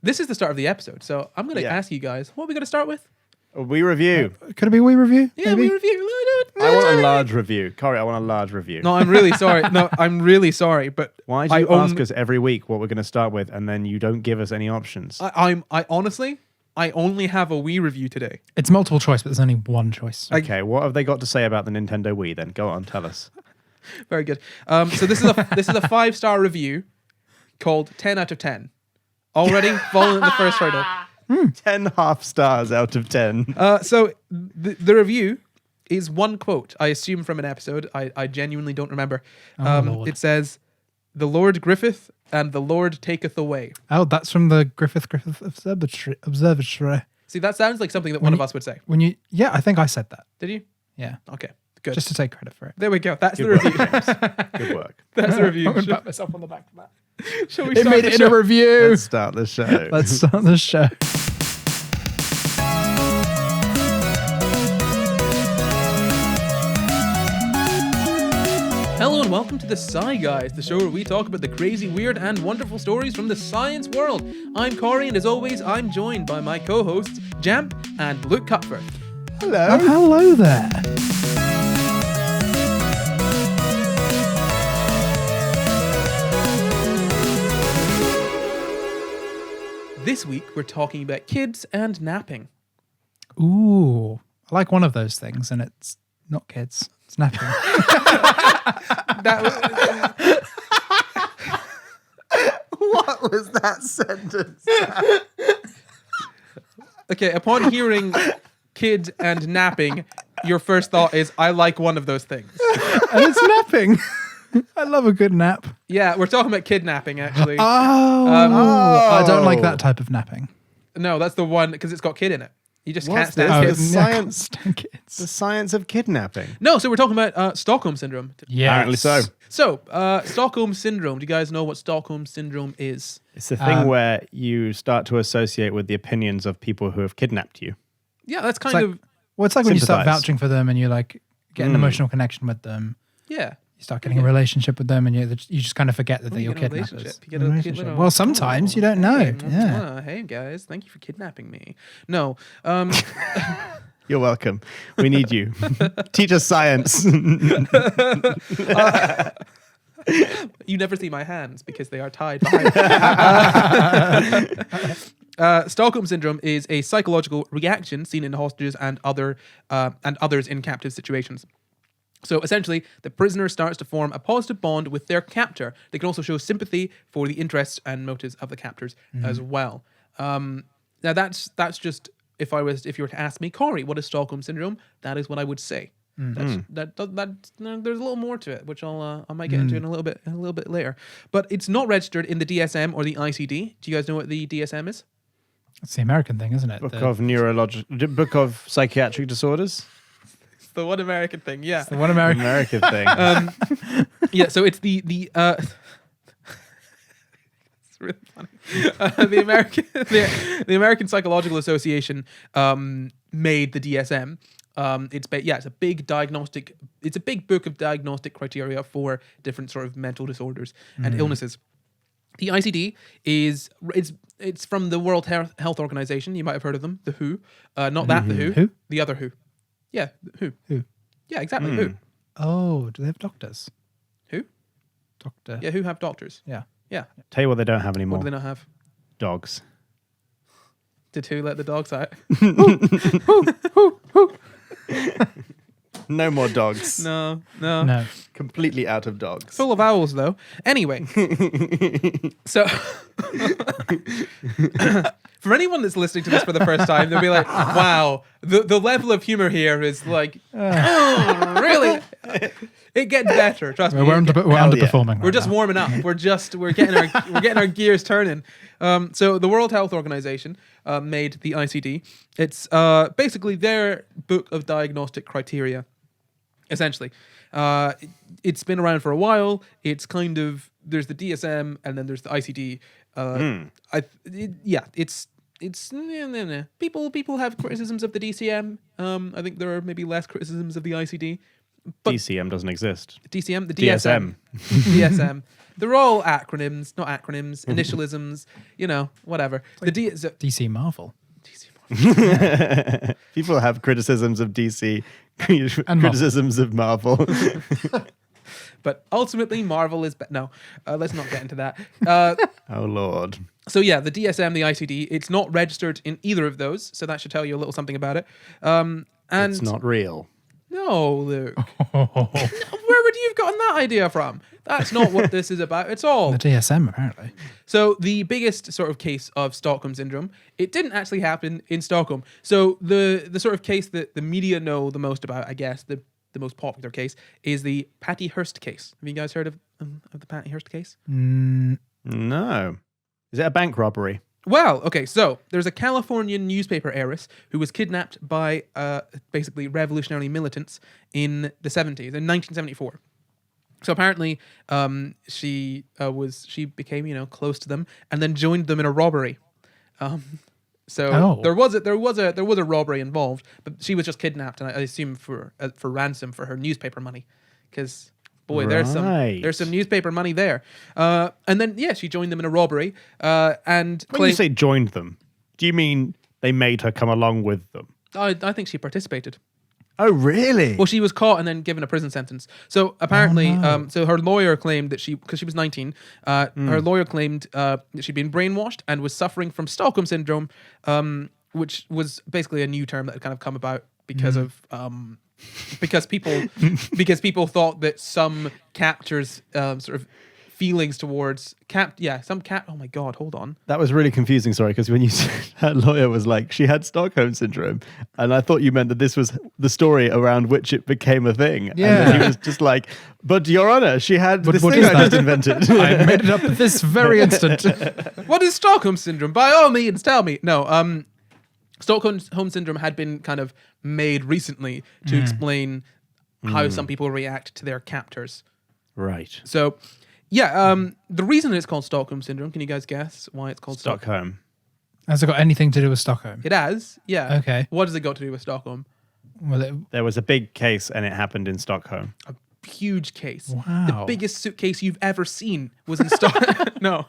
this is the start of the episode, so I'm going to ask you guys, what are we going to start with? A wee review. Could it be a wee review? Yeah, maybe? we review. I want a large review. Corey, I want a large review. No, I'm really sorry. No, I'm really sorry, but Why do you ask us every week what we're going to start with, and then you don't give us any options? I honestly, I only have a Wii review today. It's multiple choice, but there's only one choice. Okay, what have they got to say about the Nintendo Wii then? Go on, tell us. Very good. So this is a 5-star review called 10 out of 10. Already fallen in the first hurdle. 10 half stars out of 10. So the review is one quote, I assume from an episode. I genuinely don't remember. Lord. It says, "The Lord Griffith and the Lord taketh away." Oh, that's from the Griffith Observatory. See, that sounds like something that one of us would say. Yeah, I think I said that. Did you? Yeah. Okay, good. Just to take credit for it. There we go. That's Good the review. work, James. Good work. That's the review. I'm going to pat myself on the back for that. Shall we It start made the it in show? a review. Let's start the show. Let's start the show. Hello and welcome to the SCI Guys, the show where we talk about the crazy, weird, and wonderful stories from the science world. I'm Corey, and as always, I'm joined by my co-hosts, Jamp and Luke Cutford. Hello. Oh, hello there. This week, we're talking about kids and napping. Ooh, I like one of those things, and it's not kids. It's napping. What was that sentence? Okay, upon hearing kids and napping, your first thought is, I like one of those things. And it's napping. I love a good nap. Yeah, we're talking about kidnapping, actually. I don't like that type of napping. No, that's the one, because it's got kid in it. You just What's can't stand this? kids. The science- Kids. The science of kidnapping. No, so we're talking about Stockholm Syndrome. Yes. Apparently so. So, Stockholm Syndrome. Do you guys know what Stockholm Syndrome is? It's the thing where you start to associate with the opinions of people who have kidnapped you. Yeah, that's kind It's of... Well, it's like when you start Sympathize. vouching for them and you like get an emotional connection with them. Yeah. You start getting a relationship with them and you just kind of forget that they're You your get a kidnappers. relationship. You get a Relationship. little- Well, sometimes you don't know. Hey, Yeah. hey, guys, thank you for kidnapping me. No. You're welcome. We need you. Teach us science. You never see my hands because they are tied behind. Stockholm Syndrome is a psychological reaction seen in hostages and others in captive situations. So essentially, the prisoner starts to form a positive bond with their captor. They can also show sympathy for the interests and motives of the captors as well. Now that's just if you were to ask me, Corey, what is Stockholm Syndrome? That is what I would say. There's a little more to it, which I might get into in a little bit later. But it's not registered in the DSM or the ICD. Do you guys know what the DSM is? It's the American thing, isn't it? Book of psychiatric disorders. It's the one American thing, yeah. The one American. American thing. Yeah, so it's the it's really funny. The American Psychological Association made the DSM. It's a big diagnostic. It's a big book of diagnostic criteria for different sort of mental disorders and illnesses. The ICD it's from the World Health Organization. You might have heard of them, the WHO. Not that the WHO. Who? The other WHO. Yeah, WHO. Who? Yeah, exactly. WHO. Oh, do they have doctors? Who? Doctor. Yeah, WHO have doctors. Yeah. Yeah. Tell you what they don't have What anymore. do they not have? Dogs. Did WHO let the dogs out? No more dogs. No. No. Completely out of dogs. Full of owls, though. Anyway, so for anyone that's listening to this for the first time, they'll be like, "Wow, the level of humor here is like, oh, really? It gets better. Trust me. We're underperforming. We're just warming up. We're getting our gears turning. So the World Health Organization made the ICD. It's basically their book of diagnostic criteria. Essentially, it's been around for a while. It's kind of there's the DSM and then there's the ICD. People have criticisms of the DSM. I think there are maybe less criticisms of the ICD. DCM doesn't exist. DCM, the DSM. DSM. They're all acronyms, not acronyms, initialisms, whatever. DC Marvel. People have criticisms of DC, criticisms of Marvel. But ultimately, Marvel is... No, let's not get into that. Oh, Lord. So yeah, the DSM, the ICD, it's not registered in either of those, so that should tell you a little something about it. And It's not real. No, Luke. Where would you have gotten that idea from? That's not what this is about at all. The DSM, apparently. So the biggest sort of case of Stockholm Syndrome, it didn't actually happen in Stockholm. So the sort of case that the media know the most about, I guess, the most popular case, is the Patty Hearst case. Have you guys heard of the Patty Hearst case? No. Is it a bank robbery? Well, okay, so there's a Californian newspaper heiress who was kidnapped by basically revolutionary militants in the 70s, in 1974. So apparently, she became close to them and then joined them in a robbery. There was a robbery involved, but she was just kidnapped, and I assume for ransom for her newspaper money, because boy, there's some newspaper money there. And then she joined them in a robbery. And when you say joined them, do you mean they made her come along with them? I think she participated. Oh, really? Well, she was caught and then given a prison sentence. So apparently, so her lawyer claimed that because she was 19, her lawyer claimed that she'd been brainwashed and was suffering from Stockholm Syndrome, which was basically a new term that had kind of come about because of because people thought that some captors sort of feelings towards oh my god, hold on. That was really confusing, sorry, because when you said that lawyer was like, she had Stockholm Syndrome, and I thought you meant that this was the story around which it became a thing. Yeah. And he was just like, but Your Honor, she had this thing I just invented. I made it up at this very instant. What is Stockholm Syndrome? By all means, tell me. No, Stockholm Syndrome had been kind of made recently to explain how some people react to their captors. Right. So... yeah, the reason it's called Stockholm Syndrome, can you guys guess why it's called Stockholm? Has it got anything to do with Stockholm? It has, yeah. Okay. What has it got to do with Stockholm? Well, There was a big case and it happened in Stockholm. A huge case. Wow. The biggest suitcase you've ever seen was in Stockholm. No.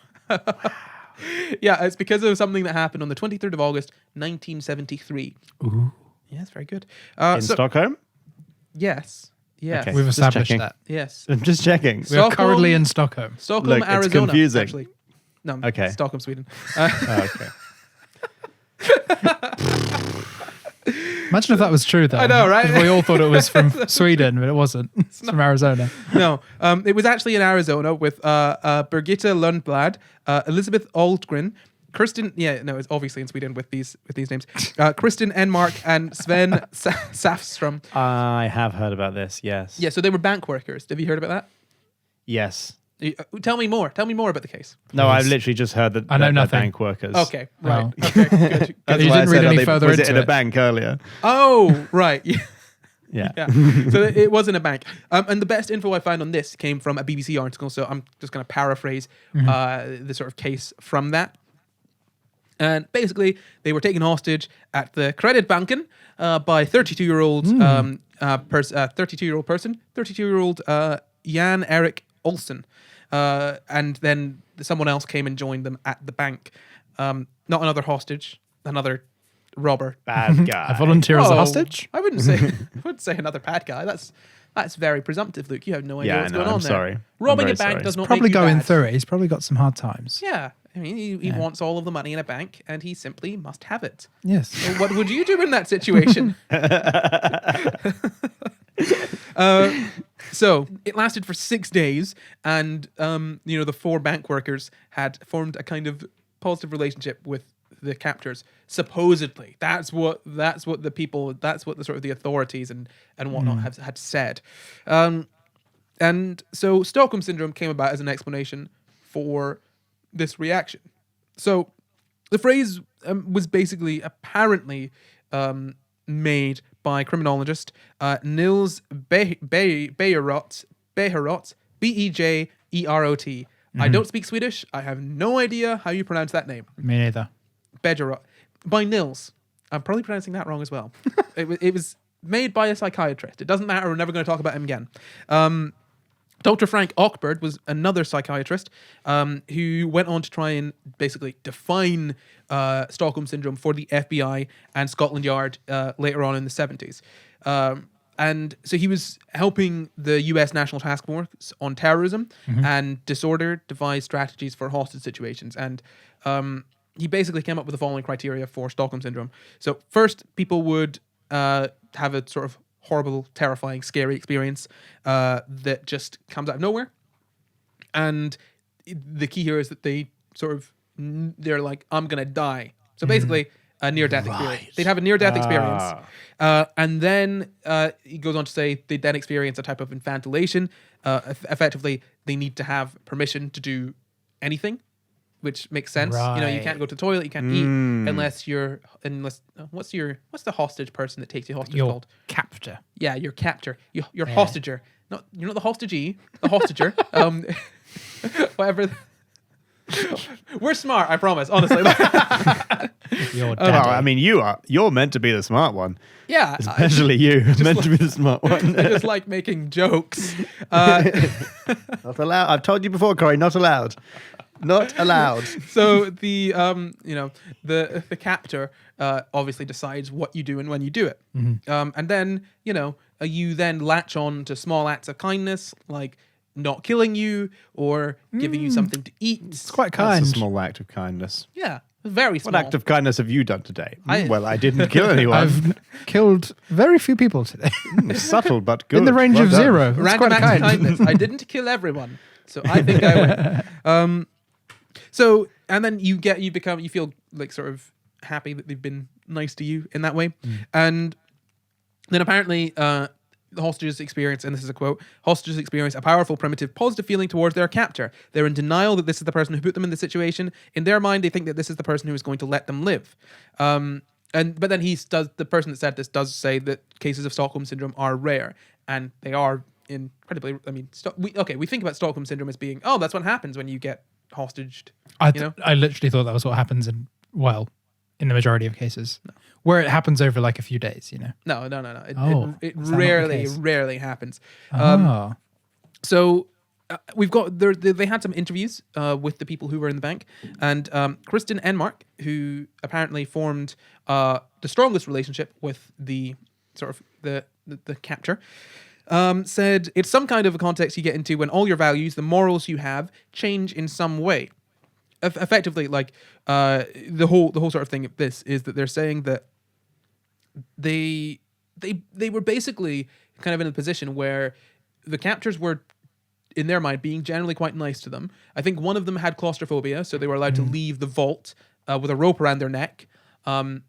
Yeah, it's because of something that happened on the 23rd of August, 1973. Ooh. Yeah, that's very good. In Stockholm? Yes. Yes. Okay. We've Just established checking. that. Yes. I'm just checking. We are Stockholm- currently in Stockholm. Stockholm, Look, it's Arizona. confusing. Actually. No, Okay. Stockholm, Sweden. Oh, okay. Imagine if that was true, though. I know, right? We all thought it was from Sweden, but it wasn't. It's from Arizona. No, it was actually in Arizona with Birgitta Lundblad, Elizabeth Aldgren, Kirsten. Yeah, no, it's obviously in Sweden with these names. Kristen Enmark and Sven Safström. I have heard about this, yes. Yeah, so they were bank workers. Have you heard about that? Yes. Tell me more. Tell me more about the case. No, I've literally just heard that I know they're nothing. bank workers. Okay, right. Oh. Okay, good. That's You why I didn't said, read are any they- further was it into in a it. bank earlier? Oh, right. Yeah. Yeah. Yeah. So it was in a bank. And the best info I found on this came from a BBC article. So I'm just going to paraphrase the sort of case from that. And basically, they were taken hostage at the Kreditbanken by 32-year-old 32-year-old Jan Erik Olsen. And then someone else came and joined them at the bank. Not another hostage, another robber. Bad guy. A volunteer as a Oh, hostage? I wouldn't say another bad guy. That's very presumptive, Luke. You have no idea Yeah, what's I know. going on I'm there. sorry. Robbing I'm a very bank sorry. does not Probably make you going bad. through it. He's probably got some hard times. Yeah. I mean, he wants all of the money in a bank, and he simply must have it. Yes. So what would you do in that situation? So it lasted for 6 days, and the four bank workers had formed a kind of positive relationship with the captors. Supposedly, that's what the sort of the authorities and whatnot had said. And so Stockholm Syndrome came about as an explanation for this reaction. So the phrase was basically apparently made by criminologist Nils Bejerot, Bejerot. I don't speak Swedish. I have no idea how you pronounce that name. Me neither. Bejerot. By Nils. I'm probably pronouncing that wrong as well. It was made by a psychiatrist. It doesn't matter. We're never going to talk about him again. Dr. Frank Ockbird was another psychiatrist who went on to try and basically define Stockholm Syndrome for the FBI and Scotland Yard later on in the 70s. And so he was helping the US National Task Force on terrorism and disorder devise strategies for hostage situations. And he basically came up with the following criteria for Stockholm Syndrome. So first, people would have a sort of horrible, terrifying, scary experience that just comes out of nowhere. And the key here is that they sort of, they're like, I'm going to die. So basically, a near-death experience. They'd have a near-death experience. And then he goes on to say they then experience a type of infantillation. Effectively, they need to have permission to do anything, which makes sense. You know, you can't go to the toilet, you can't eat unless what's the hostage person that takes you hostage Your called? captor. Yeah, your captor. Your hostager. You're not the hostagee, the hostager. Whatever. We're smart, I promise, honestly. Your Well, daddy. I mean, you're meant to be the smart one. Yeah. Especially you. Meant to be the smart one. I just like making jokes. Not allowed. I've told you before, Corey, not allowed. Not allowed. So the the captor obviously decides what you do and when you do it, and then you then latch on to small acts of kindness like not killing you or giving you something to eat. It's quite kind. That's a small act of kindness. Yeah, very small. What act of kindness have you done today? I- Well, I didn't kill anyone. I've killed very few people today. Subtle but good. In the range Well of done. 0. That's Random quite acts of kind. kindness. I didn't kill everyone, so I think I win. So and then you feel like sort of happy that they've been nice to you in that way, and then apparently the hostages experience, and this is a quote, hostages experience a powerful, primitive, positive feeling towards their captor. They're in denial that this is the person who put them in the situation. In their mind, they think that this is the person who is going to let them live. But then the person that said this does say that cases of Stockholm Syndrome are rare, and they are incredibly, I mean, we think about Stockholm Syndrome as being, oh, that's what happens when you get hostaged. I literally thought that was what happens in the majority of cases. Where it happens over like a few days, No. It is that not the rarely, case? rarely happens. Oh. So we've got they had some interviews with the people who were in the bank, and Kristen Enmark, who apparently formed the strongest relationship with the sort of the captor, said it's some kind of a context you get into when all your values, the morals you have, change in some way. Effectively, like the whole sort of thing of this is that they're saying that they were basically kind of in a position where the captors were, in their mind, being generally quite nice to them. I think one of them had claustrophobia, so they were allowed to leave the vault with a rope around their neck, so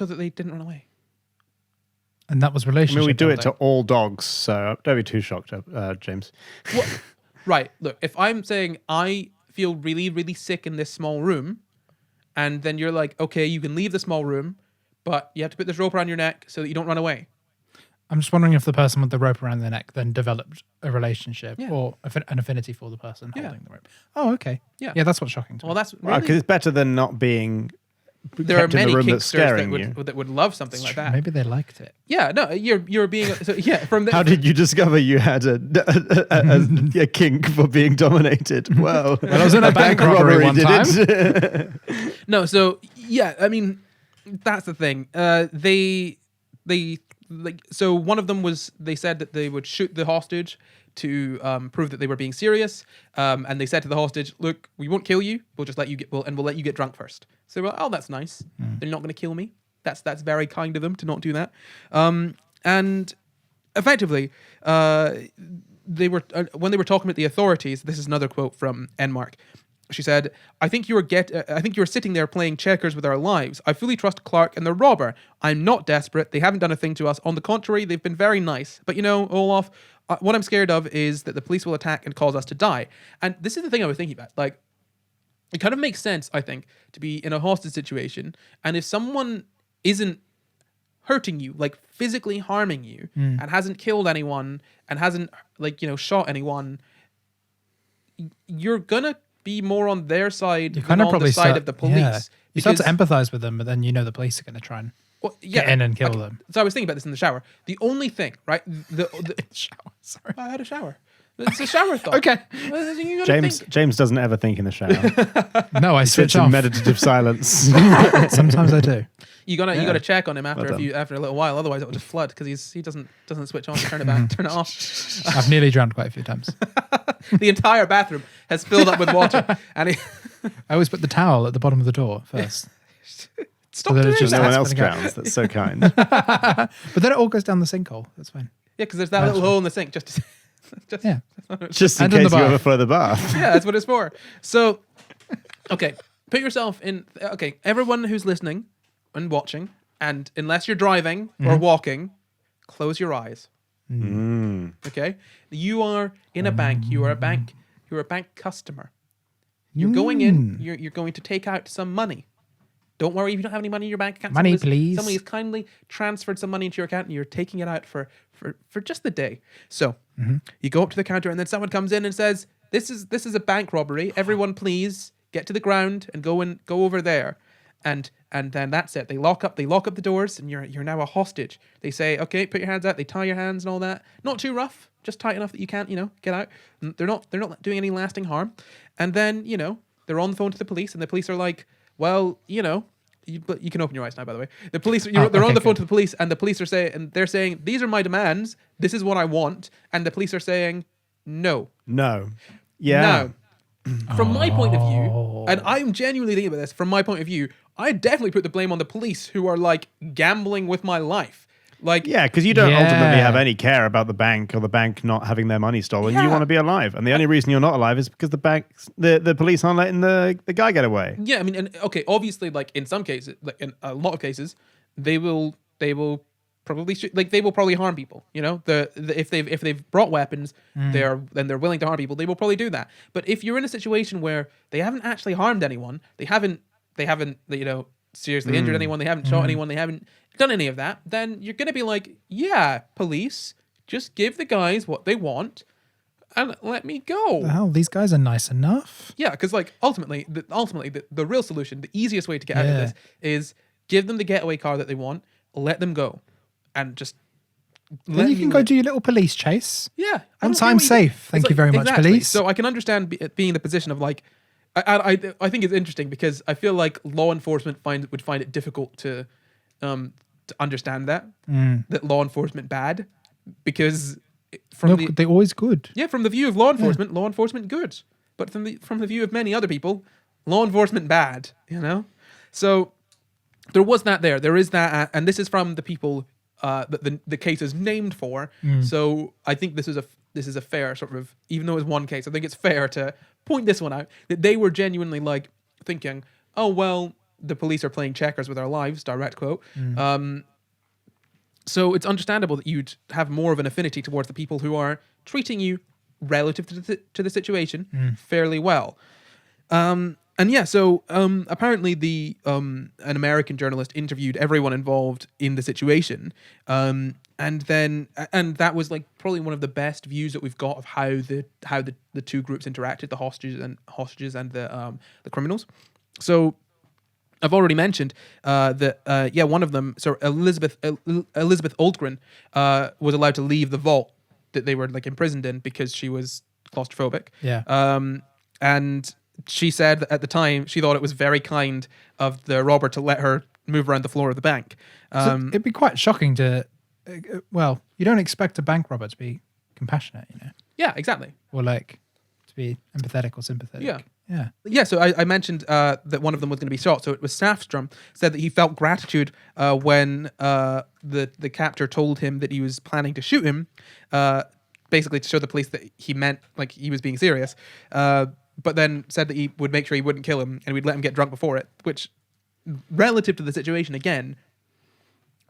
that they didn't run away. And that was I relationship mean, we do it building. to all dogs, so don't be too shocked, James. Right. Look, if I'm saying I feel really, really sick in this small room, and then you're like, okay, you can leave the small room, but you have to put this rope around your neck so that you don't run away. I'm just wondering if the person with the rope around their neck then developed a relationship or an affinity for the person holding the rope. Oh, okay. Yeah. Yeah, that's what's shocking to me. Well, that's Because really... it's better than not being there are kept in many the room that's kinksters scaring you. that would love something like that. Maybe they liked it. Yeah, no, you're being... So, yeah, from the... How did you discover you had a kink for being dominated? Well, I was in a bank robbery one did time. it. No, so yeah, I mean, that's the thing. They like, so one of them was, they said that they would shoot the hostage to prove that they were being serious, and they said to the hostage, "Look, we won't kill you. We'll just let you we'll let you get drunk first." So we're like, "Oh, that's nice. They're not going to kill me. That's very kind of them to not do that." And effectively, they were when they were talking with the authorities. This is another quote from Enmark. She said, I think you were sitting there playing checkers with our lives. I fully trust Clark and the robber. I'm not desperate. They haven't done a thing to us. On the contrary, they've been very nice. But Olaf, what I'm scared of is that the police will attack and cause us to die. And this is the thing I was thinking about. Like, it kind of makes sense, I think, to be in a hostage situation. And if someone isn't hurting you, like physically harming you, and hasn't killed anyone, and hasn't, shot anyone, you're gonna be more on their side You than kind of on probably the side of the police. Yeah. You start to Because- empathize with them, but then the police are going to try and Well, yeah, get in and kill them. So I was thinking about this in the shower. The only thing, right? The Shower, sorry. I had a shower. It's a shower thought. Okay. You gotta James think. James doesn't ever think in the shower. No, I He switch sits in off. meditative silence. Sometimes I do. You gotta check on him after done. after a little while. Otherwise, it will just flood because he doesn't switch on, turn it back, turn it off. I've nearly drowned quite a few times. The entire bathroom has filled up with water, and I always put the towel at the bottom of the door first. stop then doing it's just that. No one else spinning out. drowns. That's so kind. But then it all goes down the sinkhole. That's fine. Yeah, because there's that little hole in the sink. Just Yeah. Just in And in the case you bath. overflow the bath. yeah, that's what it's for. So, okay, put yourself in. Okay, everyone who's listening and watching, and unless you're driving or walking, close your eyes. Okay, you are in a bank. You are a bank. You're a bank customer. You're going in. You're going to take out some money. Don't worry if you don't have any money in your bank account. Money, please. Somebody has kindly transferred some money into your account, and you're taking it out for just the day. So you go up to the counter, and then someone comes in and says, "This is a bank robbery. Everyone, please get to the ground and go over there." And then that's it. They lock up the doors, and you're now a hostage. They say, "Okay, put your hands out." They tie your hands and all that. Not too rough, just tight enough that you can't, get out. And they're not doing any lasting harm. And then, they're on the phone to the police, and the police are like, "Well, but you can open your eyes now, by the way." The police, they're on the phone to the police, and the police are saying, "These are my demands. This is what I want." And the police are saying, "No." No. Yeah. Now, from my point of view, and I'm genuinely thinking about this, from my point of view, I definitely put the blame on the police who are like gambling with my life. Like, Yeah, because you don't Yeah. ultimately have any care about the bank or the bank not having their money stolen. Yeah. You want to be alive. And the only reason you're not alive is because the police aren't letting the guy get away. yeah, I mean, and okay, obviously, like in some cases, like in a lot of cases, they will probably they will probably harm people. If they've brought weapons, they're willing to harm people. They will probably do that. But if you're in a situation where they haven't actually harmed anyone, they haven't seriously injured anyone, they haven't shot anyone, they haven't done any of that, then you're going to be like, yeah, police, just give the guys what they want and let me go. The hell, these guys are nice enough. Yeah, because like ultimately the real solution, the easiest way to get out of Yeah. this is give them the getaway car that they want, let them go, and just Then you can go do your little police chase. yeah. I Once don't care I'm what you do. safe, thank It's you very much, exactly. police. So I can understand being in the position of like, I think it's interesting because I feel like law enforcement would find it difficult to understand that law enforcement bad, because They're always good. from the view of law enforcement good, but from the view of many other people, law enforcement bad. So there was that there. There is that, and this is from the people that the case is named for. So I think this is a fair sort of, even though it's one case, I think it's fair to point this one out, that they were genuinely like thinking, oh well, the police are playing checkers with our lives, direct quote. So it's understandable that you'd have more of an affinity towards the people who are treating you relative to the situation fairly well. And yeah, so apparently an American journalist interviewed everyone involved in the situation, and that was like probably one of the best views that we've got of how the two groups interacted, the hostages and the criminals. So I've already mentioned that one of them, so Elizabeth Oldgren, was allowed to leave the vault that they were like imprisoned in because she was claustrophobic. Yeah. And she said that at the time she thought it was very kind of the robber to let her move around the floor of the bank. So it'd be quite shocking to, well, you don't expect a bank robber to be compassionate, Yeah, exactly. or like to be empathetic or sympathetic. Yeah. Yeah. Yeah, so I mentioned that one of them was going to be shot. So it was Safstrom said that he felt gratitude when the captor told him that he was planning to shoot him, basically to show the police that he meant like he was being serious. But then said that he would make sure he wouldn't kill him and we'd let him get drunk before it, which, relative to the situation, again,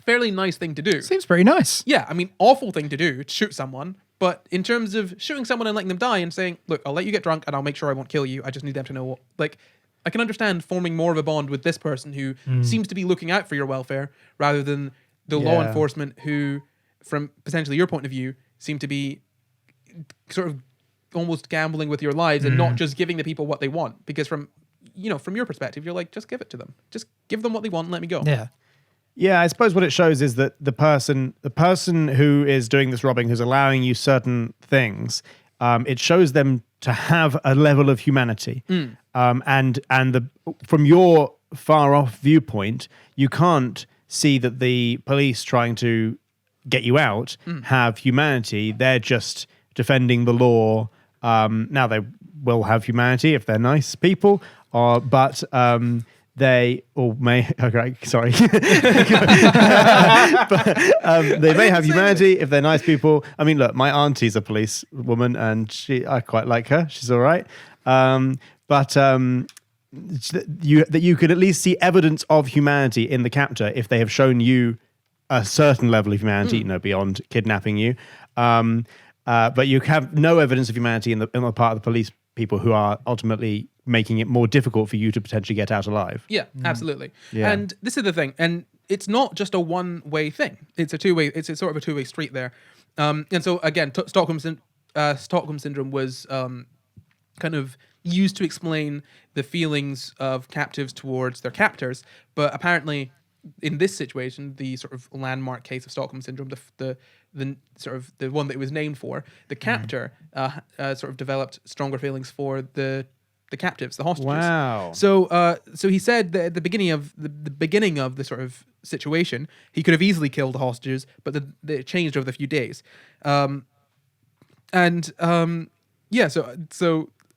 fairly nice thing to do. Seems pretty nice. Yeah, I mean, awful thing to do, to shoot someone. But in terms of shooting someone and letting them die and saying, look, I'll let you get drunk and I'll make sure I won't kill you. I just need them to know what, like, I can understand forming more of a bond with this person who seems to be looking out for your welfare rather than the law Yeah. enforcement who, from potentially your point of view, seem to be sort of almost gambling with your lives and not just giving the people what they want. Because from your perspective, you're like, just give it to them. Just give them what they want and let me go. Yeah. Yeah, I suppose what it shows is that the person who is doing this robbing, who's allowing you certain things, it shows them to have a level of humanity. And from your far off viewpoint, you can't see that the police trying to get you out have humanity. They're just defending the law. Now they will have humanity if they're nice people, but they or may okay, sorry, but, they may have humanity if they're nice people. I mean, look, my auntie's a police woman, and I quite like her. She's all right, but you could at least see evidence of humanity in the captor if they have shown you a certain level of humanity, beyond kidnapping you. But you have no evidence of humanity in the part of the police people who are ultimately making it more difficult for you to potentially get out alive. Yeah, absolutely. Yeah. And this is the thing, and it's not just a one-way thing. It's a two-way. It's a sort of a two-way street there. And so again, Stockholm Syndrome was kind of used to explain the feelings of captives towards their captors, but apparently, in this situation, the sort of landmark case of Stockholm Syndrome, the sort of the one that it was named for, the captor sort of developed stronger feelings for the captives, the hostages. Wow. So he said that at the beginning of the sort of situation, he could have easily killed the hostages, but it changed over the few days. So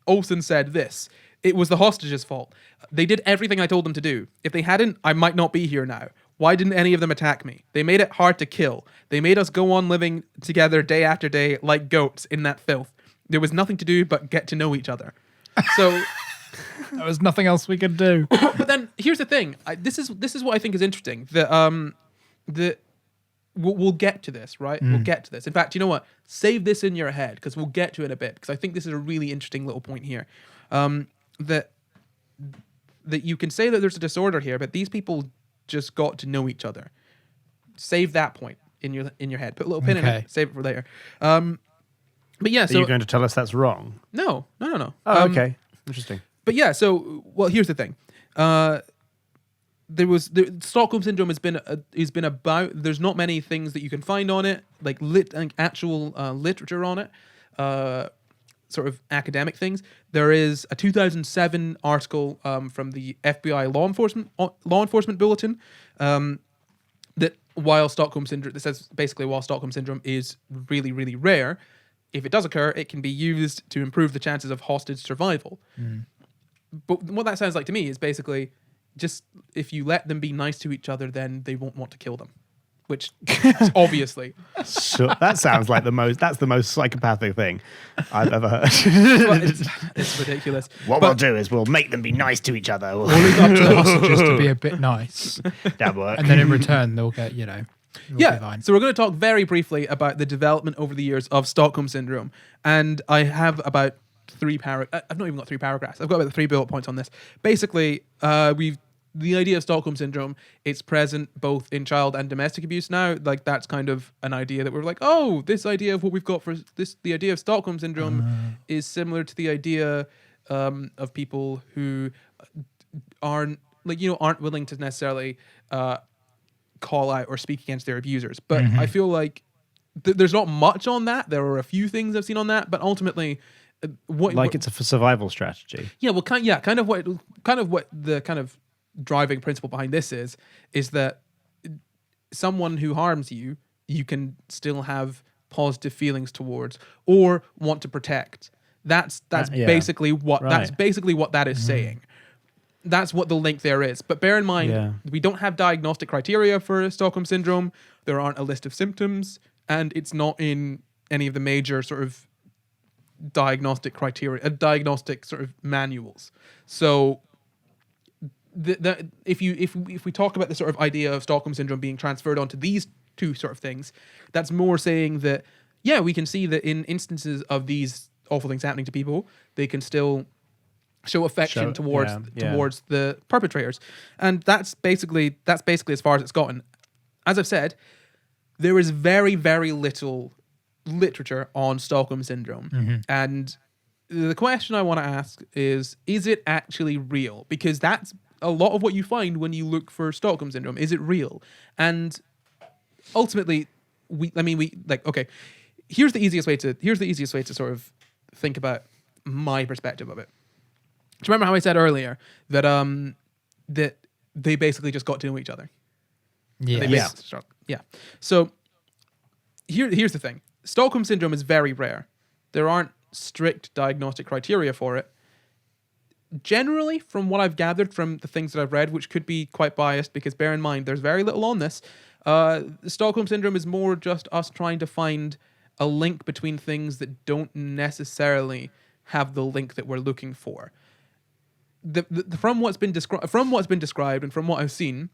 Olsen said this: "It was the hostages' fault. They did everything I told them to do. If they hadn't, I might not be here now. Why didn't any of them attack me? They made it hard to kill. They made us go on living together day after day like goats in that filth. There was nothing to do but get to know each other." So there was nothing else we could do. But then here's the thing. This is what I think is interesting. We'll get to this, right? We'll get to this. In fact, you know what? Save this in your head because we'll get to it in a bit, because I think this is a really interesting little point here. That you can say that there's a disorder here, but these people just got to know each other. Save that point in your head. Put a little pin in it. Save it for later. But yeah, so are you going to tell us that's wrong? No. Oh, okay, interesting. But yeah, so here's the thing. Stockholm Syndrome has been about. There's not many things that you can find on it, like actual literature on it, sort of academic things. There is a 2007 article from the FBI law enforcement bulletin that while Stockholm Syndrome is really, really rare, if it does occur, it can be used to improve the chances of hostage survival. But what that sounds like to me is basically just if you let them be nice to each other, then they won't want to kill them. Which obviously. Sure, that sounds like that's the most psychopathic thing I've ever heard. It's ridiculous. What we'll do is we'll make them be nice to each other. We'll leave up to the hostages to be a bit nice. That'll work. And then in return, they'll get, be fine. So we're going to talk very briefly about the development over the years of Stockholm Syndrome. And I have about I've not even got 3 paragraphs. I've got about 3 bullet points on this. Basically, the idea of Stockholm Syndrome, it's present both in child and domestic abuse now. Like, that's kind of an idea that we're like, oh, this idea of what we've got for this, the idea of Stockholm Syndrome is similar to the idea of people who aren't willing to necessarily call out or speak against their abusers. But I feel like there's not much on that. There are a few things I've seen on that, but ultimately, it's a survival strategy. Yeah, well, kind of what the kind of driving principle behind this is that someone who harms you, you can still have positive feelings towards or want to protect. That's basically what that is saying. That's what the link there is. But bear in mind, we don't have diagnostic criteria for Stockholm Syndrome. There aren't a list of symptoms, and it's not in any of the major sort of diagnostic criteria, diagnostic sort of manuals. So if we talk about the sort of idea of Stockholm Syndrome being transferred onto these 2 sort of things, that's more saying that, yeah, we can see that in instances of these awful things happening to people, they can still show affection towards the perpetrators. And that's basically as far as it's gotten. As I've said, there is very, very little literature on Stockholm Syndrome. And the question I want to ask is it actually real? Because that's a lot of what you find when you look for Stockholm Syndrome. Is it real? And ultimately, okay, here's the easiest way to sort of think about my perspective of it. Do you remember how I said earlier that that they basically just got to know each other? Yeah. So here's the thing. Stockholm Syndrome is very rare. There aren't strict diagnostic criteria for it. Generally, from what I've gathered from the things that I've read, which could be quite biased because bear in mind, there's very little on this, Stockholm Syndrome is more just us trying to find a link between things that don't necessarily have the link that we're looking for. From what's been described and from what I've seen,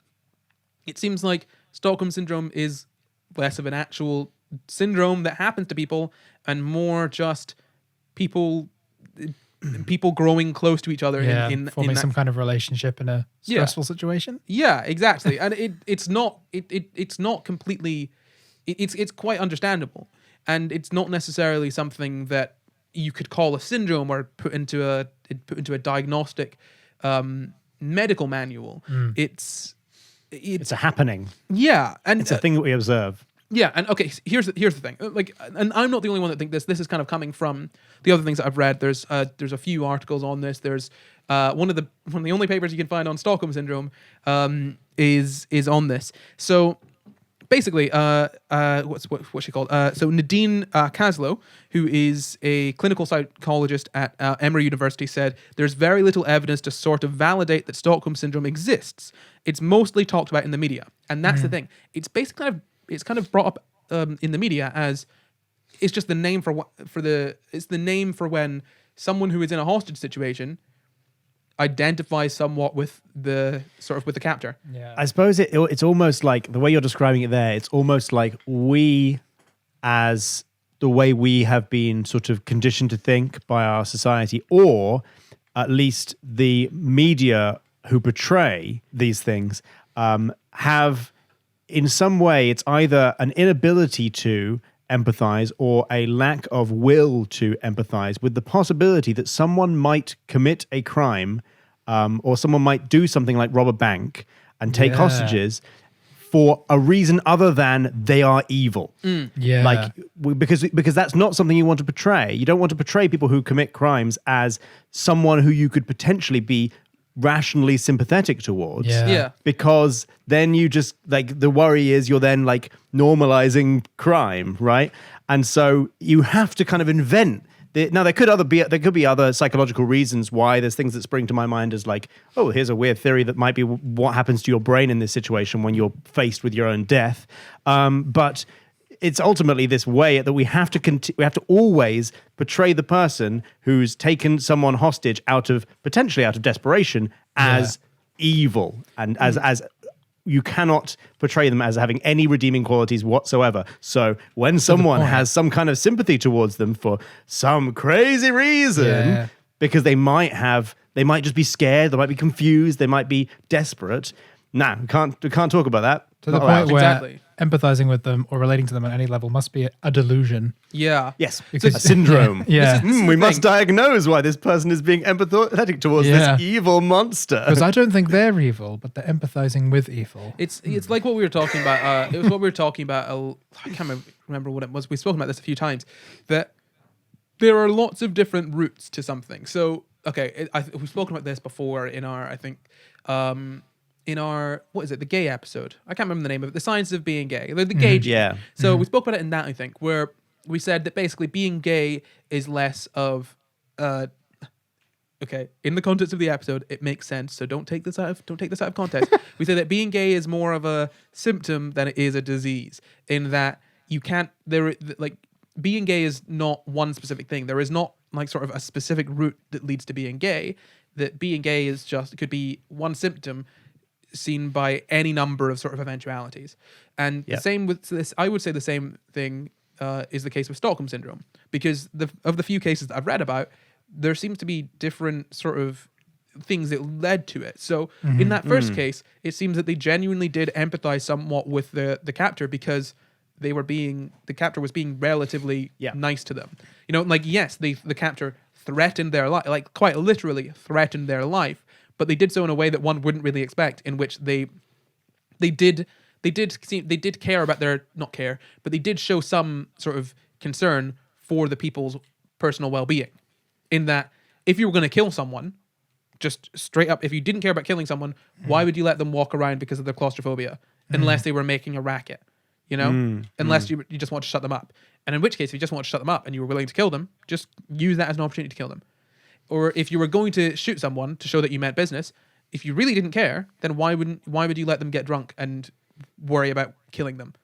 it seems like Stockholm Syndrome is less of an actual syndrome that happens to people and more just people growing close to each other in forming some kind of relationship in a stressful situation. Yeah, exactly. And it's not completely, it's quite understandable, and it's not necessarily something that you could call a syndrome or put into a diagnostic medical manual. It's a happening. Yeah, and it's a thing that we observe. Yeah, and okay, here's the thing. Like, and I'm not the only one that think this. This is kind of coming from the other things that I've read. There's a few articles on this. There's one of the only papers you can find on Stockholm Syndrome is on this. So basically, what's she called? So Nadine Kaslow, who is a clinical psychologist at Emory University, said there's very little evidence to sort of validate that Stockholm Syndrome exists. It's mostly talked about in the media, and that's the thing. It's basically it's kind of brought up in the media as it's just the name it's the name for when someone who is in a hostage situation identifies somewhat with the captor. Yeah. I suppose it's almost like the way you're describing it there. It's almost like we, as the way we have been sort of conditioned to think by our society, or at least the media who portray these things, have. In some way, it's either an inability to empathize or a lack of will to empathize with the possibility that someone might commit a crime or someone might do something like rob a bank and take hostages for a reason other than they are evil. Yeah. Like, because that's not something you want to portray. You don't want to portray people who commit crimes as someone who you could potentially be rationally sympathetic towards, because then you just like the worry is you're then like normalizing crime, right? And so you have to kind of invent. Now there could be other psychological reasons why. There's things that spring to my mind as like, oh, here's a weird theory that might be what happens to your brain in this situation when you're faced with your own death, but it's ultimately this way that we have to always portray the person who's taken someone hostage potentially out of desperation as evil, and as you cannot portray them as having any redeeming qualities whatsoever. So when someone has some kind of sympathy towards them for some crazy reason, because they might just be scared, they might be confused, they might be desperate. No, we can't talk about that. To the point where empathizing with them or relating to them at any level must be a delusion. Yeah. Yes. Because a syndrome. We must diagnose why this person is being empathetic towards this evil monster. Because I don't think they're evil, but they're empathizing with evil. It's like what we were talking about. It was what we were talking about. I can't remember what it was. We've spoken about this a few times. That there are lots of different routes to something. So, okay, we've spoken about this before in our, I think, what is it, the gay episode? I can't remember the name of it. The Science of Being Gay. The gay gene. Yeah. So we spoke about it in that, I think, where we said that basically being gay is less of, okay, in the context of the episode, it makes sense. So don't take this out of context. We say that being gay is more of a symptom than it is a disease, in that you can't, being gay is not one specific thing. There is not like sort of a specific route that leads to being gay. That being gay is just, it could be one symptom seen by any number of sort of eventualities. And the same with this, I would say the same thing is the case with Stockholm Syndrome, because of the few cases that I've read about, there seems to be different sort of things that led to it. So in that first case, it seems that they genuinely did empathize somewhat with the captor, because the captor was being relatively nice to them. You know, like, yes, the captor threatened their life, like quite literally threatened their life, but they did so in a way that one wouldn't really expect, in which they did care about their, not care, but they did show some sort of concern for the people's personal well-being, in that if you were going to kill someone, just straight up, if you didn't care about killing someone, why would you let them walk around because of their claustrophobia, unless they were making a racket, you know? Unless you just want to shut them up. And in which case, if you just want to shut them up and you were willing to kill them, just use that as an opportunity to kill them. Or if you were going to shoot someone to show that you meant business, if you really didn't care, then why would you let them get drunk and worry about killing them?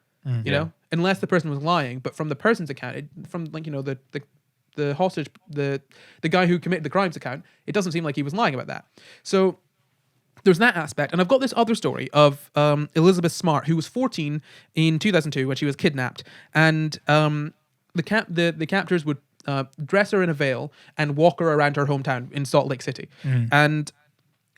You know? Unless the person was lying, but from the person's account, from like, you know, the hostage, the guy who committed the crime's account, it doesn't seem like he was lying about that. So there's that aspect. And I've got this other story of Elizabeth Smart, who was 14 in 2002 when she was kidnapped. And the captors would dress her in a veil and walk her around her hometown in Salt Lake City. And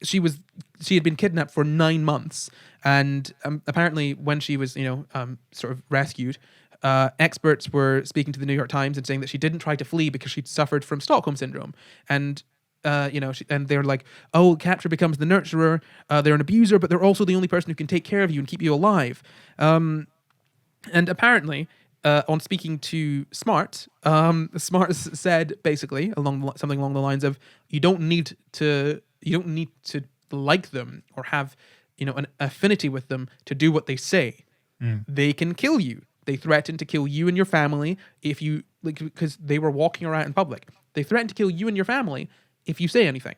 she had been kidnapped for 9 months. And apparently when she was, sort of rescued, experts were speaking to the New York Times and saying that she didn't try to flee because she'd suffered from Stockholm Syndrome. And and they're like, oh, capture becomes the nurturer. They're an abuser, but they're also the only person who can take care of you and keep you alive. And apparently, on speaking to Smart, Smart said basically something along the lines of, you don't need to like them or have an affinity with them to do what they say. They can kill you. They threatened to kill you and your family if you, because they were walking around in public. They threatened to kill you and your family if you say anything.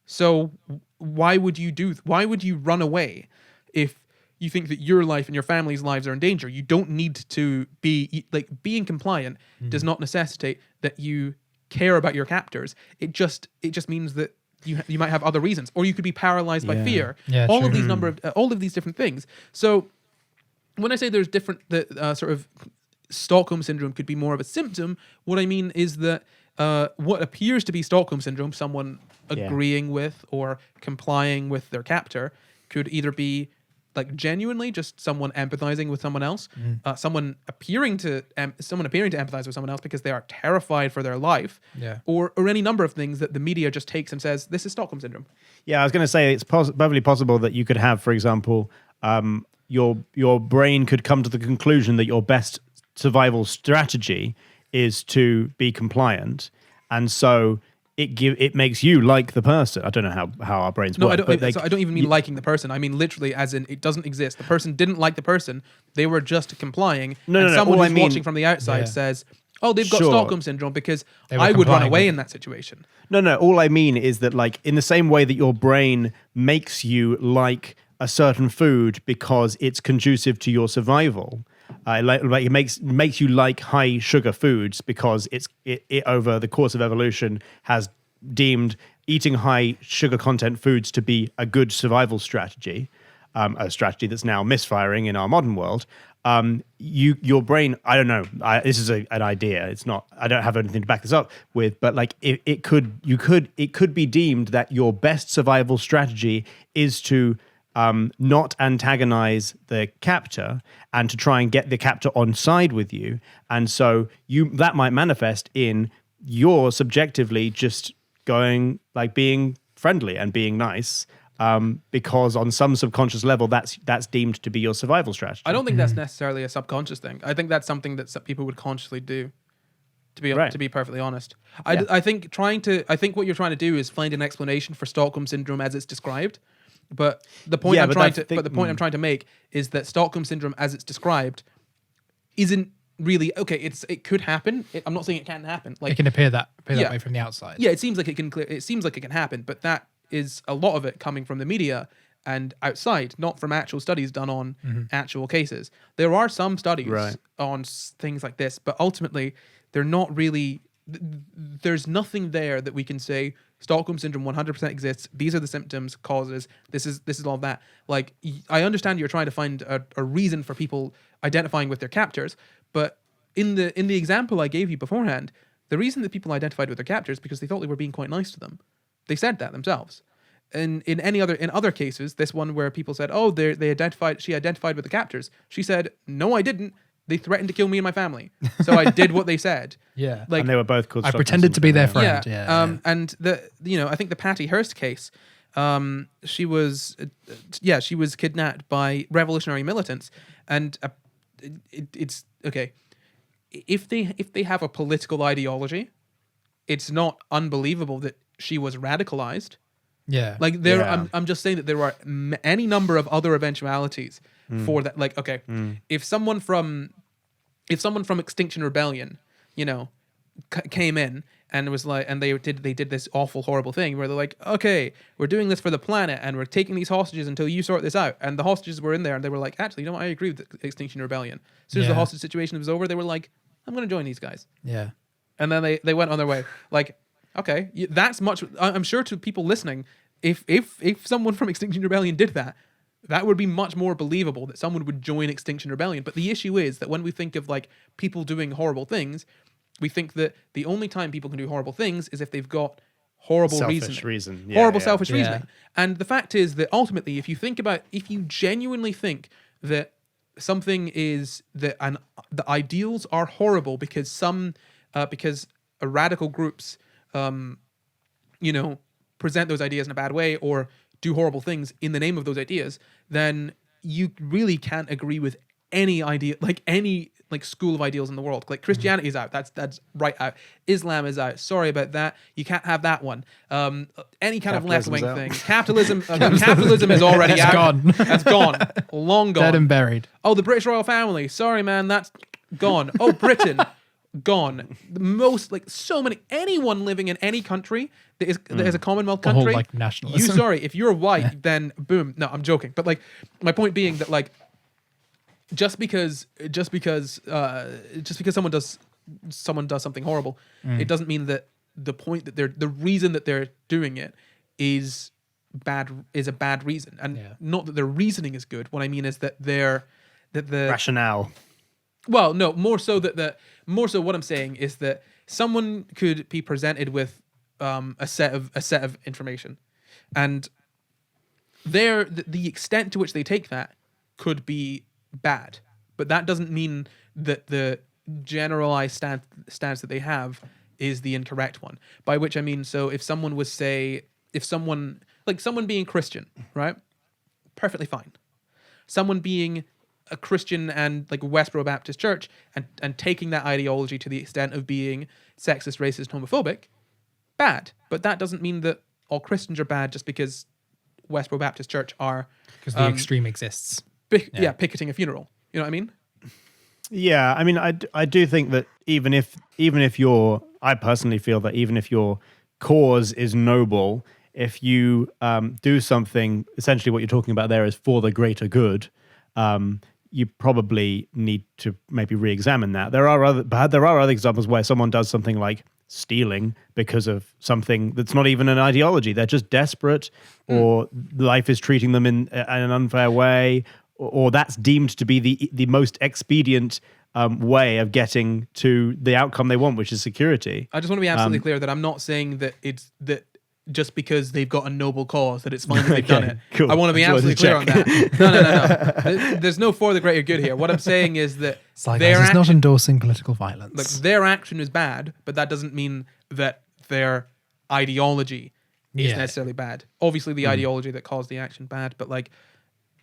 So why would you run away if you think that your life and your family's lives are in danger? You don't need to be, being compliant does not necessitate that you care about your captors. It just means that you might have other reasons, or you could be paralyzed by fear. All of these different things. So when I say there's different, sort of Stockholm Syndrome could be more of a symptom, what I mean is that what appears to be Stockholm Syndrome, someone agreeing with or complying with their captor, could either be genuinely just someone empathizing with someone else, someone appearing to empathize with someone else because they are terrified for their life, or any number of things that the media just takes and says, this is Stockholm Syndrome. Yeah, I was going to say it's perfectly possible that you could have, for example, your brain could come to the conclusion that your best survival strategy is to be compliant, and so it makes you like the person. I don't know how our brains work. I don't even mean liking the person. I mean literally, as in it doesn't exist. The person didn't like the person. They were just complying. Someone who's watching from the outside says, "Oh, they've got Stockholm Syndrome because I would run away in that situation." No. All I mean is that, in the same way that your brain makes you like a certain food because it's conducive to your survival. It makes you like high sugar foods because it over the course of evolution has deemed eating high sugar content foods to be a good survival strategy, a strategy that's now misfiring in our modern world. Your brain, I don't know. This is an idea. It's not. I don't have anything to back this up with. But it could be deemed that your best survival strategy is to not antagonize the captor and to try and get the captor on side with you. And so that might manifest in your subjectively just going being friendly and being nice, because on some subconscious level that's deemed to be your survival strategy. I don't think that's necessarily a subconscious thing. I think that's something that some people would consciously do, to be perfectly honest. I think what you're trying to do is find an explanation for Stockholm Syndrome as it's described. But the point I'm trying to make is that Stockholm Syndrome, as it's described, isn't really okay. It could happen. I'm not saying it can't happen. It can appear that way from the outside. Yeah, it seems like it can happen, but that is a lot of it coming from the media and outside, not from actual studies done on actual cases. There are some studies on things like this, but ultimately they're not really. There's nothing there that we can say Stockholm Syndrome 100% exists. These are the symptoms, causes. This is all that. I understand you're trying to find a reason for people identifying with their captors, but in the example I gave you beforehand, the reason that people identified with their captors is because they thought they were being quite nice to them. They said that themselves. And in other cases, this one where people said, "Oh, she identified with the captors," she said, "No, I didn't. They threatened to kill me and my family, so I did what they said." Yeah, and they were both called. I pretended to be their friend. And I think the Patty Hearst case, She was kidnapped by revolutionary militants, and it's okay. If they have a political ideology, it's not unbelievable that she was radicalized. Yeah. Like I'm just saying that there are any number of other eventualities for that. Like, okay, if someone from Extinction Rebellion, came in and was like, and they did this awful, horrible thing where they're like, okay, we're doing this for the planet and we're taking these hostages until you sort this out. And the hostages were in there and they were like, actually, I agree with the Extinction Rebellion. As soon as the hostage situation was over, they were like, I'm going to join these guys. Yeah. And then they went on their way. Like, okay, that's much. I'm sure to people listening, if someone from Extinction Rebellion did that, that would be much more believable that someone would join Extinction Rebellion. But the issue is that when we think of like people doing horrible things, we think that the only time people can do horrible things is if they've got horrible selfish reasoning. reason. Selfish reasoning. And the fact is that ultimately, if you genuinely think that something is that the ideals are horrible because radical groups present those ideas in a bad way or do horrible things in the name of those ideas, then you really can't agree with any idea, like any school of ideals in the world. Like Christianity is out. That's right out. Islam is out. Sorry about that. You can't have that one. Any kind of left-wing thing. Capitalism is already out. Gone. That's gone. Long gone. Dead and buried. Oh, the British royal family. Sorry, man. That's gone. Oh, Britain. Gone. The most, so many, anyone living in any country that is a Commonwealth country. The whole, nationalism. If you're white, then boom. No, I'm joking. But my point being that just because someone does something horrible, it doesn't mean that the reason that they're doing it is a bad reason. And not that their reasoning is good. What I mean is that the rationale. Well, no, more so what I'm saying is that someone could be presented with a set of information, and the extent to which they take that could be bad, but that doesn't mean that the generalized stance that they have is the incorrect one. By which I mean, so if someone being Christian, right, perfectly fine. Someone being a Christian and Westboro Baptist Church and taking that ideology to the extent of being sexist, racist, homophobic, bad. But that doesn't mean that all Christians are bad just because Westboro Baptist Church are, because the extreme exists. Picketing a funeral. You know what I mean? Yeah, I mean, I do think that even if I personally feel that even if your cause is noble, if you do something, essentially what you're talking about there is for the greater good, you probably need to maybe re-examine that. There are other examples where someone does something like stealing because of something that's not even an ideology. They're just desperate, or life is treating them in an unfair way, or that's deemed to be the most expedient way of getting to the outcome they want, which is security. I just want to be absolutely clear that I'm not saying that it's that just because they've got a noble cause that it's fine that they've done it. Cool. I want to be absolutely clear on that. No. There's no for the greater good here. What I'm saying is that it's not endorsing political violence. Their action is bad, but that doesn't mean that their ideology is necessarily bad. Obviously, the ideology that caused the action bad, but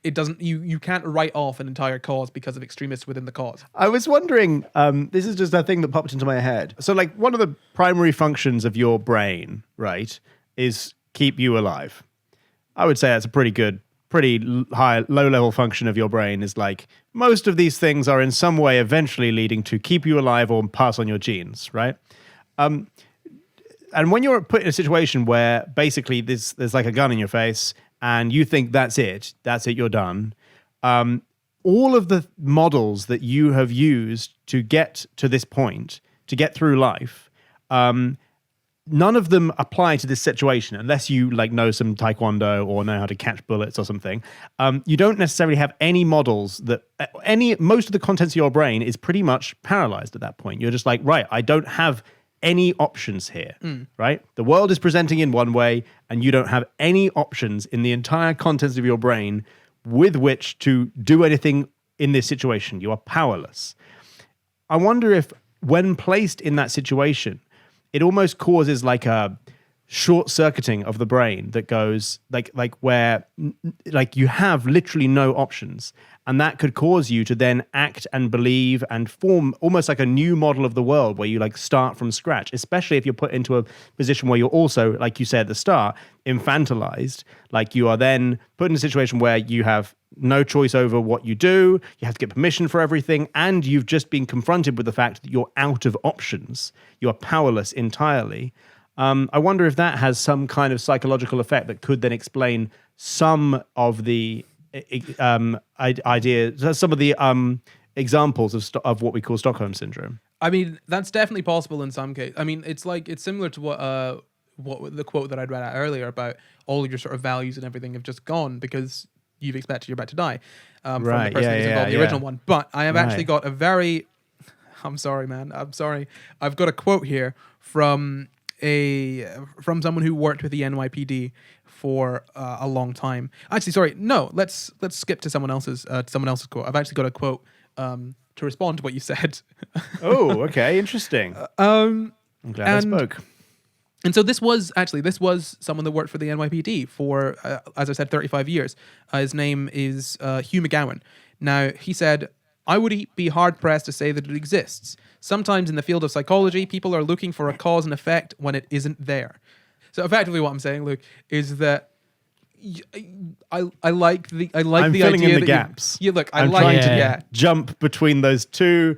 it doesn't. You can't write off an entire cause because of extremists within the cause. I was wondering. This is just a thing that popped into my head. So, one of the primary functions of your brain, right, is keep you alive. I would say that's a pretty low-level function of your brain. Is most of these things are in some way eventually leading to keep you alive or pass on your genes, right? And when you're put in a situation where basically there's a gun in your face and you think that's it, you're done. All of the models that you have used to get to this point, to get through life, none of them apply to this situation unless you know some taekwondo or know how to catch bullets or something. You don't necessarily have any models that most of the contents of your brain is pretty much paralyzed at that point. You're just right, I don't have any options here, right? The world is presenting in one way and you don't have any options in the entire contents of your brain with which to do anything in this situation. You are powerless. I wonder if when placed in that situation, it almost causes a short circuiting of the brain that goes like where like you have literally no options, and that could cause you to then act and believe and form almost like a new model of the world where you like start from scratch, especially if you're put into a position where you're also, like you said at the start, infantilized. Like you are then put in a situation where you have no choice over what you do, you have to get permission for everything, and you've just been confronted with the fact that you're out of options, you're powerless entirely. I wonder if that has some kind of psychological effect that could then explain some of the ideas, some of the examples of what we call Stockholm Syndrome. I mean, that's definitely possible in some cases. I mean, it's similar to what the quote that I'd read out earlier about all of your sort of values and everything have just gone because you've expected you're about to die from the person who's involved in the original one. But I have actually got a very... I'm sorry, man. I'm sorry. I've got a quote here from someone who worked with the NYPD for a long time. Actually, sorry. No, let's skip to someone else's quote. I've actually got a quote to respond to what you said. Oh, okay. Interesting. I'm glad I spoke. And so this was someone that worked for the NYPD for, as I said, 35 years. His name is Hugh McGowan. Now, he said, "I would be hard-pressed to say that it exists. Sometimes in the field of psychology, people are looking for a cause and effect when it isn't there." So effectively what I'm saying, Luke, is that I like the filling idea in the gaps. I'm trying to jump between those two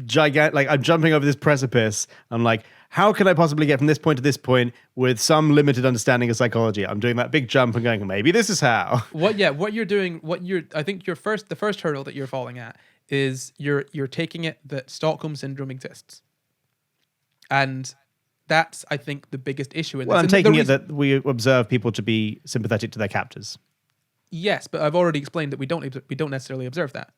gigantic, like I'm jumping over this precipice. I'm like, how can I possibly get from this point to this point with some limited understanding of psychology? I'm doing that big jump and going, maybe this is how. I think the first hurdle that you're falling at is you're taking it that Stockholm Syndrome exists. And that's, I think, the biggest issue in this. Well, I'm taking it that we observe people to be sympathetic to their captors. Yes, but I've already explained that we don't necessarily observe that.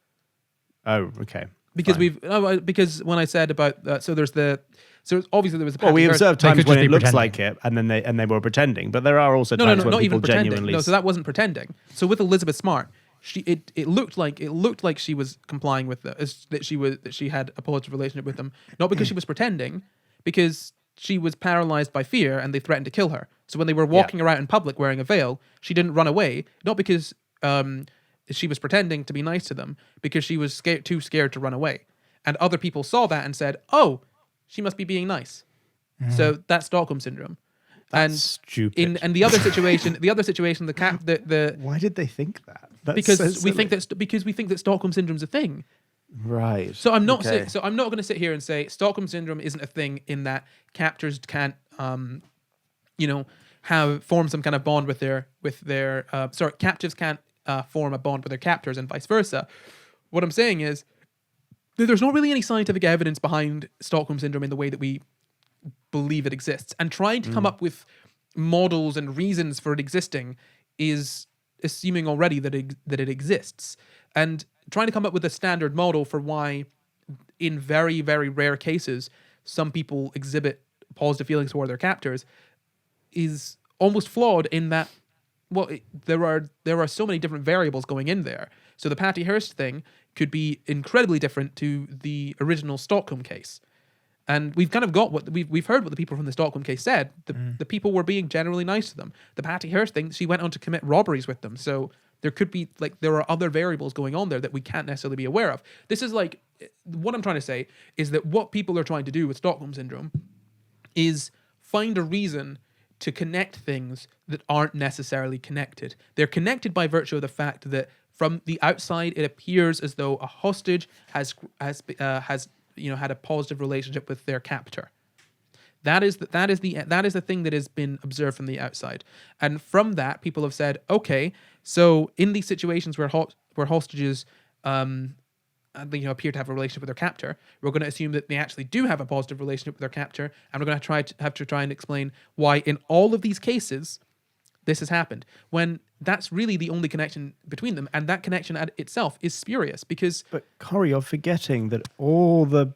Oh, okay. Because because when I said about so obviously there was a we observe times when it looks like it, and then they were pretending. But there are also times when people genuinely. No, so that wasn't pretending. So with Elizabeth Smart, it looked like she was complying with that she had a positive relationship with them, not because she was pretending, because she was paralyzed by fear and they threatened to kill her. So when they were walking around in public wearing a veil, she didn't run away, not because she was pretending to be nice to them, because she was too scared to run away. And other people saw that and said, "Oh, she must be being nice." Mm. So that's Stockholm Syndrome. That's stupid. And the other situation, the why did they think that? Because we think that Stockholm Syndrome's a thing. Right. So I'm not going to sit here and say Stockholm Syndrome isn't a thing in that captors can't form some kind of bond with their captives can't form a bond with their captors and vice versa. What I'm saying is that there's not really any scientific evidence behind Stockholm Syndrome in the way that we believe it exists. And trying to come up with models and reasons for it existing is assuming already that it exists. And trying to come up with a standard model for why, in very, very rare cases, some people exhibit positive feelings toward their captors is almost flawed in that, well, there are so many different variables going in there. So the Patty Hearst thing could be incredibly different to the original Stockholm case. And we've kind of got we've heard what the people from the Stockholm case said. The people were being generally nice to them. The Patty Hearst thing, she went on to commit robberies with them. So there could be, there are other variables going on there that we can't necessarily be aware of. This is what I'm trying to say is that what people are trying to do with Stockholm Syndrome is find a reason to connect things that aren't necessarily connected. They're connected by virtue of the fact that from the outside, it appears as though a hostage has had a positive relationship with their captor. That is the thing that has been observed from the outside, and from that, people have said, okay, so in these situations where hostages appear to have a relationship with their captor, we're going to assume that they actually do have a positive relationship with their captor, and we're going to have to try and explain why in all of these cases this has happened, when that's really the only connection between them, and that connection itself is spurious because... But Corey, you're forgetting that all the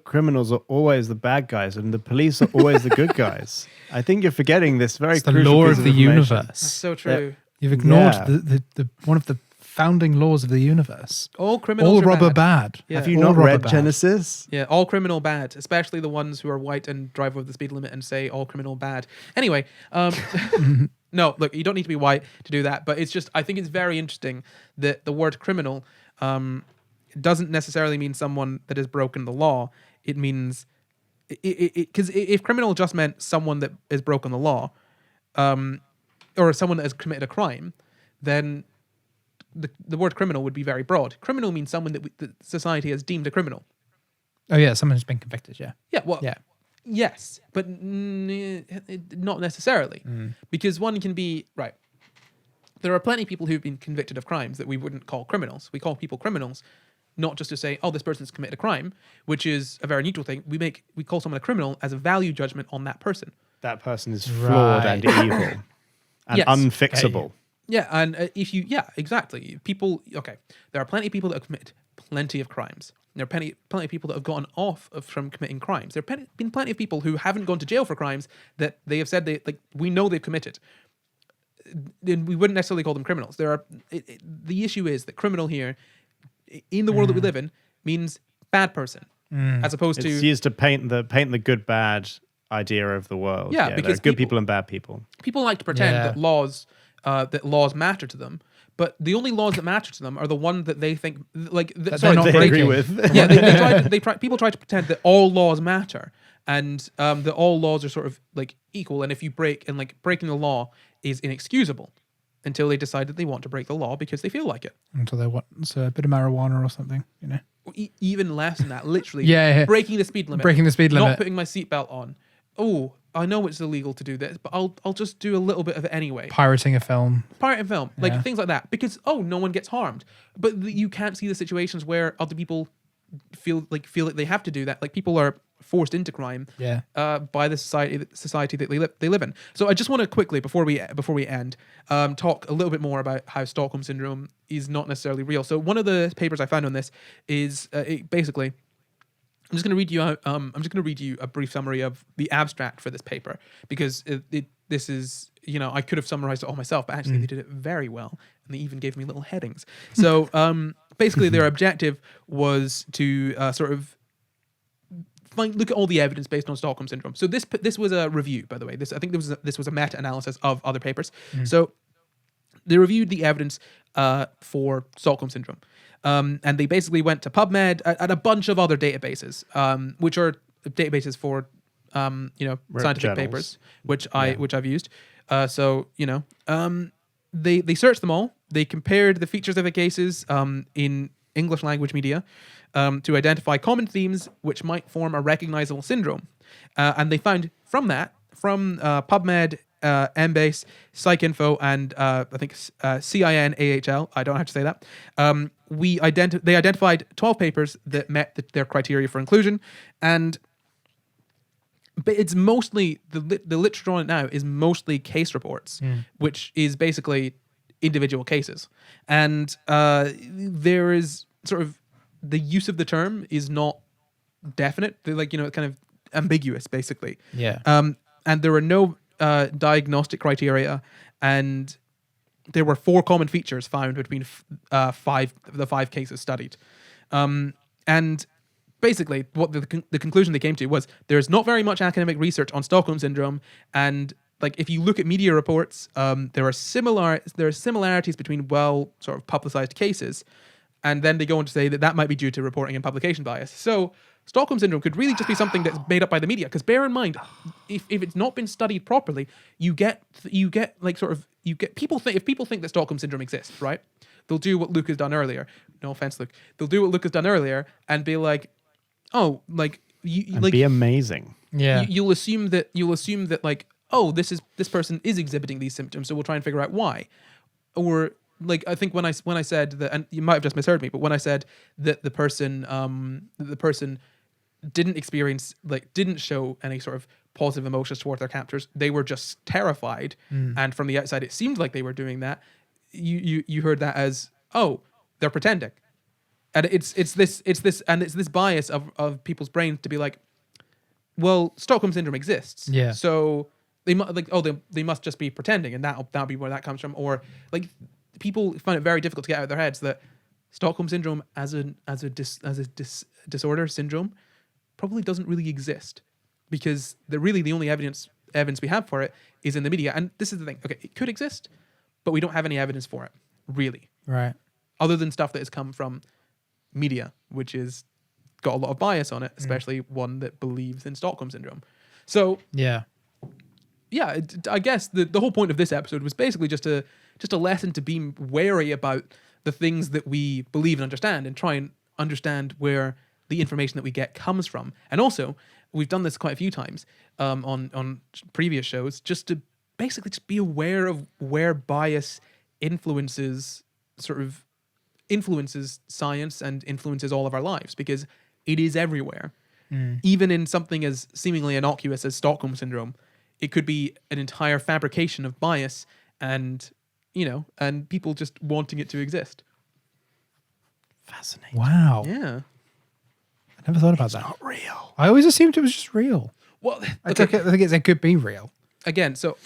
criminals are always the bad guys and the police are always the good guys. I think you're forgetting this very crucial the law piece of the information. universe. That's so true. You've ignored the one of the founding laws of the universe. All criminals All are rubber bad. bad. Yeah. Have you All not rubber read bad. Genesis? Yeah, all criminal bad, especially the ones who are white and drive over the speed limit and say all criminal bad. Anyway, no, look, you don't need to be white to do that, but it's just, I think it's very interesting that the word criminal doesn't necessarily mean someone that has broken the law. It means, because if criminal just meant someone that has broken the law, or someone that has committed a crime, then the word criminal would be very broad. Criminal means someone that society has deemed a criminal. Oh yeah, someone who's been convicted. Yeah. Yeah, well, Yeah. yes, but not necessarily. Because one can be, right, there are plenty of people who've been convicted of crimes that we wouldn't call criminals. We call people criminals, not just to say, oh, this person's committed a crime, which is a very neutral thing. We call someone a criminal as a value judgment on that person. That person is flawed and evil and Yes. unfixable. Yeah, and exactly. There are plenty of people that have committed plenty of crimes. There are plenty of people that have gotten off from committing crimes. There have been plenty of people who haven't gone to jail for crimes that they have said we know they've committed. Then we wouldn't necessarily call them criminals. The issue is that criminal here, in the world that we live in, means bad person, as opposed It's to used to paint the good bad idea of the world. Yeah, there because are good people and bad people. people like to pretend Yeah. that laws matter to them. But the only laws that matter to them are the one that they think they're not They agree breaking. with. Yeah, people try to pretend that all laws matter, and that all laws are sort of like equal. And if you breaking the law is inexcusable until they decide that they want to break the law because they feel like it. Until they want a bit of marijuana or something, you know. Even less than that, literally. Yeah. Breaking the speed limit. Breaking the speed Not limit. putting my seatbelt on. Oh, I know it's illegal to do this, but I'll just do a little bit of it anyway. Pirating a film. Pirate and film, like Yeah. things like that, because no one gets harmed. But you can't see the situations where other people feel like they have to do that. Like people are forced into crime, Yeah. by the society that they live in. So I just want to quickly before we end, talk a little bit more about how Stockholm Syndrome is not necessarily real. So one of the papers I found on this is basically. I'm just going to read you a brief summary of the abstract for this paper because this is, I could have summarized it all myself, but actually they did it very well and they even gave me little headings. So basically their objective was to sort of look at all the evidence based on Stockholm Syndrome. So this was a review, by the way. This was a meta-analysis of other papers. So they reviewed the evidence for Stockholm Syndrome. And they basically went to PubMed and a bunch of other databases, which are databases for, scientific journals. papers, which I've used. They searched them all. They compared the features of the cases in English language media to identify common themes which might form a recognizable syndrome. And they found from PubMed, Embase, PsycInfo, and I think CINAHL. I don't have to say that. They identified 12 papers that met their criteria for inclusion, but it's mostly the literature on it now is mostly case reports, which is basically individual cases, and there is sort of the use of the term is not definite. They're it's kind of ambiguous, basically. Yeah. And there were no diagnostic criteria, and there were 4 common features found between the 5 cases studied. And basically, what the conclusion they came to was there's not very much academic research on Stockholm Syndrome, and if you look at media reports, there are similarities between well sort of publicized cases, and then they go on to say that might be due to reporting and publication bias. So Stockholm Syndrome could really just be something that's made up by the media. Because bear in mind, if it's not been studied properly, you get people think if people think that Stockholm Syndrome exists, right? They'll do what Luke has done earlier. No offense, Luke. They'll do what Luke has done earlier and be like, oh, Be amazing. Yeah. You'll assume that this person is exhibiting these symptoms, so we'll try and figure out why. Or I think when I said that, and you might have just misheard me, but when I said that the person didn't show any sort of positive emotions toward their captors, they were just terrified, and from the outside it seemed like they were doing that. You heard that as, oh, they're pretending, and it's this bias of people's brains to be like, well, Stockholm Syndrome exists, Yeah. so they must just be pretending, and that'll be where that comes from, or people find it very difficult to get out of their heads that Stockholm Syndrome as a disorder syndrome probably doesn't really exist, because the only evidence we have for it is in the media. And this is the thing. Okay, it could exist, but we don't have any evidence for it, really. Right. Other than stuff that has come from media, which is got a lot of bias on it, especially one that believes in Stockholm Syndrome. So Yeah. I guess the whole point of this episode was basically just a lesson to be wary about the things that we believe and understand, and try and understand where the information that we get comes from. And also, we've done this quite a few times on previous shows, just to basically just be aware of where bias influences science and influences all of our lives, because it is everywhere. Even in something as seemingly innocuous as Stockholm Syndrome, it could be an entire fabrication of bias and people just wanting it to exist. Fascinating. Wow. Yeah. I never thought about that. Not real. I always assumed it was just real. Well, I think it could be real. again, so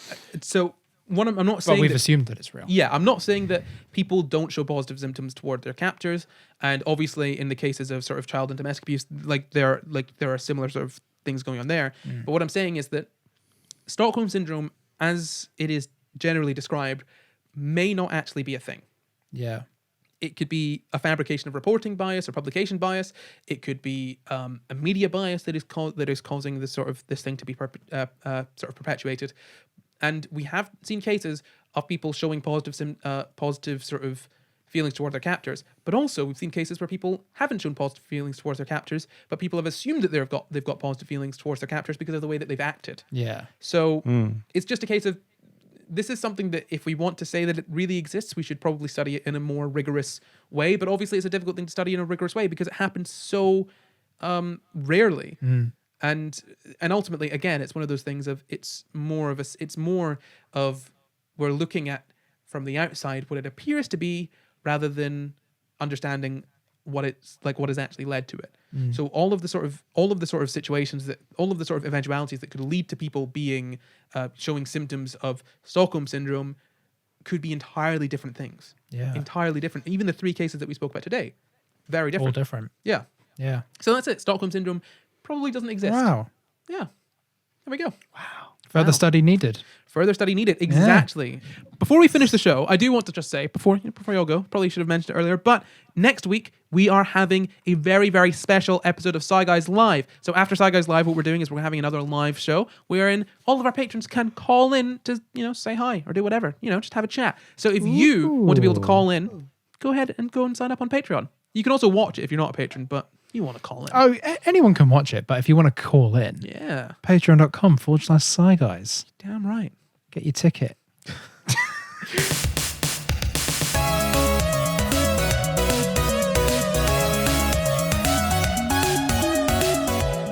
one, I'm not But saying we've that, assumed that it's real. yeah, I'm not saying that people don't show positive symptoms toward their captors, and obviously in the cases of sort of child and domestic abuse, there are similar sort of things going on there. But what I'm saying is that Stockholm Syndrome, as it is generally described, may not actually be a thing. Yeah. It could be a fabrication of reporting bias or publication bias. It could be a media bias that is causing this thing to be perpetuated. And we have seen cases of people showing positive sort of feelings toward their captors, but also we've seen cases where people haven't shown positive feelings towards their captors, but people have assumed that they've got positive feelings towards their captors because of the way that they've acted. Yeah. So it's just a case of, this is something that if we want to say that it really exists, we should probably study it in a more rigorous way. But obviously it's a difficult thing to study in a rigorous way because it happens so rarely. And ultimately, again, it's one of those things of it's more of we're looking at from the outside what it appears to be rather than understanding what it's like, what has actually led to it. So all of the sort of situations all of the sort of eventualities that could lead to people being showing symptoms of Stockholm Syndrome could be entirely different things. Yeah. Entirely different. Even the 3 cases that we spoke about today, very different. All different. Yeah. Yeah. So that's it. Stockholm Syndrome probably doesn't exist. Wow. Yeah. There we go. Further study needed. Further study needed. Exactly. Yeah. Before we finish the show, I do want to just say, before you all go, probably should have mentioned it earlier, but next week we are having a very, very special episode of SCI GUYS Live. So after SCI GUYS Live, what we're doing is we're having another live show wherein all of our patrons can call in to, say hi or do whatever, just have a chat. So if you want to be able to call in, go ahead and sign up on Patreon. You can also watch it if you're not a patron, but you want to call in. Oh, anyone can watch it, but if you want to call in, yeah. patreon.com/SCI GUYS. Damn right. Get your ticket.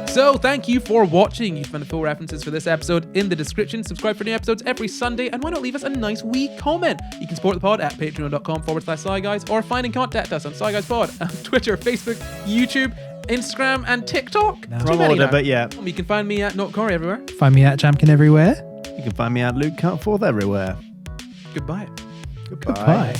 So thank you for watching. You can find the full references for this episode in the description. Subscribe for new episodes every Sunday, and why not leave us a nice wee comment? You can support the pod at patreon.com/SCI GUYS or find and contact us on SCI GUYS Pod on Twitter, Facebook, YouTube, Instagram, and TikTok. Wrong order, but yeah. You can find me at Not Corey everywhere. Find me at Jamkin everywhere. You can find me at Luke Cut4th everywhere. Goodbye. Goodbye.